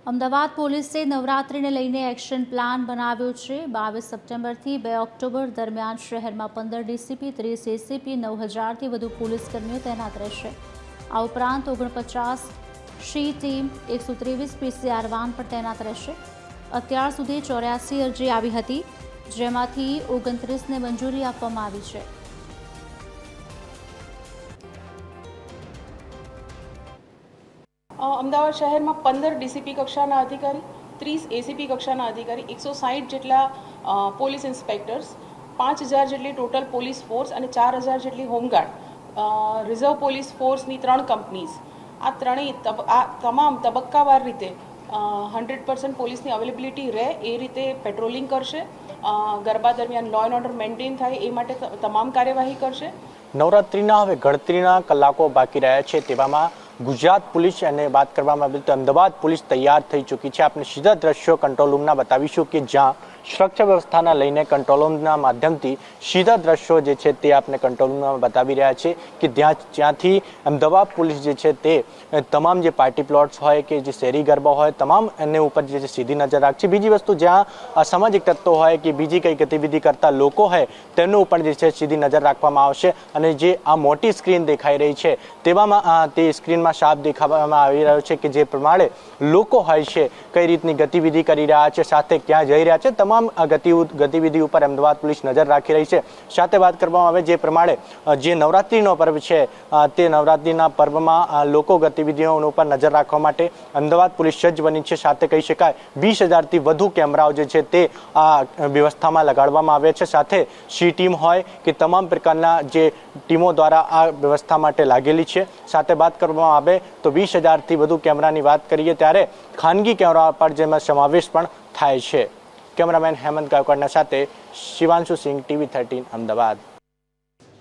અમદાવાદ પોલીસે નવરાત્રિને લઈને action plan બનાવ્યો છે। 22 સપ્ટેમ્બરથી 2 ઓક્ટોબર દરમિયાન શહેરમાં 15 ડીસીપી, 30 એસીપી, 9000થી વધુ પોલીસકર્મીઓ તૈનાત રહેશે। આ ઉપરાંત 49 શી ટીમ, 123 પીસીઆર વાન પણ તૈનાત રહેશે। અત્યાર સુધી 84 અરજી આવી હતી, જેમાંથી 29ને મંજૂરી આપવામાં આવી છે। અમદાવાદ શહેરમાં 15 ડીસીપી કક્ષાના અધિકારી, 30 એસીપી કક્ષાના અધિકારી, 160 જેટલા પોલીસ ઇન્સ્પેક્ટર્સ, 5000 જેટલી ટોટલ પોલીસ ફોર્સ અને 4000 જેટલી હોમગાર્ડ, રિઝર્વ પોલીસ ફોર્સની 3 કંપનીઝ, આ તમામ તબક્કાવાર રીતે 100% પોલીસની અવેલેબિલિટી રહે એ રીતે પેટ્રોલિંગ કરશે। ગરબા દરમિયાન લો એન્ડ ઓર્ડર મેન્ટેન થાય એ માટે તમામ કાર્યવાહી કરશે। નવરાત્રિના હવે ગણતરીના કલાકો બાકી રહ્યા છે, તેવામાં ગુજરાત પોલીસ અને વાત કરવામાં આવે તો અમદાવાદ પોલીસ તૈયાર થઈ ચૂકી છે। આપણે સીધા દ્રશ્યો કંટ્રોલ રૂમના બતાવીશું કે જ્યાં સુરક્ષા વ્યવસ્થાના લઈને કંટ્રોલ રૂમના માધ્યમથી સીધા દ્રશ્યો જે છે તે આપણે કંટ્રોલ રૂમમાં બતાવી રહ્યા છે કે જ્યાંથી અમદાવાદ પોલીસ જે છે તે તમામ જે પાર્ટી પ્લોટ્સ હોય કે જે શેરી ગરબા હોય તમામ એની ઉપર જે છે સીધી નજર રાખશે। બીજી વસ્તુ જ્યાં અસામાજિક તત્વો હોય કે બીજી કઈ ગતિવિધિ કરતા લોકો હોય તેમનું ઉપર જે છે સીધી નજર રાખવામાં આવશે। અને જે આ મોટી સ્ક્રીન દેખાઈ રહી છે તેવામાં તે સ્ક્રીનમાં સાફ દેખાવામાં આવી રહ્યો છે કે જે પ્રમાણે લોકો હોય છે કઈ રીતની ગતિવિધિ કરી રહ્યા છે, સાથે ક્યાં જઈ રહ્યા છે, તમામ ગતિવિધિ ઉપર અમદાવાદ પોલીસ નજર રાખી રહી છે। સાથે વાત કરવામાં આવે જે પ્રમાણે જે નવરાત્રિનો પર્વ છે તે નવરાત્રિના પર્વમાં લોકો ગતિવિધિઓ ઉપર નજર રાખવા માટે અમદાવાદ પોલીસ સજ્જ બની છે। સાથે કહી શકાય 20000થી વધુ કેમેરાઓ જે છે તે આ વ્યવસ્થામાં લગાડવામાં આવ્યા છે। સાથે સી ટીમ હોય કે તમામ પ્રકારના જે ટીમો દ્વારા આ વ્યવસ્થા માટે લાગેલી છે। સાથે વાત કરવામાં આવે તો 20000થી વધુ કેમેરાની વાત કરીએ ત્યારે ખાનગી કેમેરા પર જેમાં સમાવેશ પણ થાય છે। કેમેરામેન હેમંત ગાયકવાડના સાથે શિવાંશુ સિંહ, TV 13 અમદાવાદ।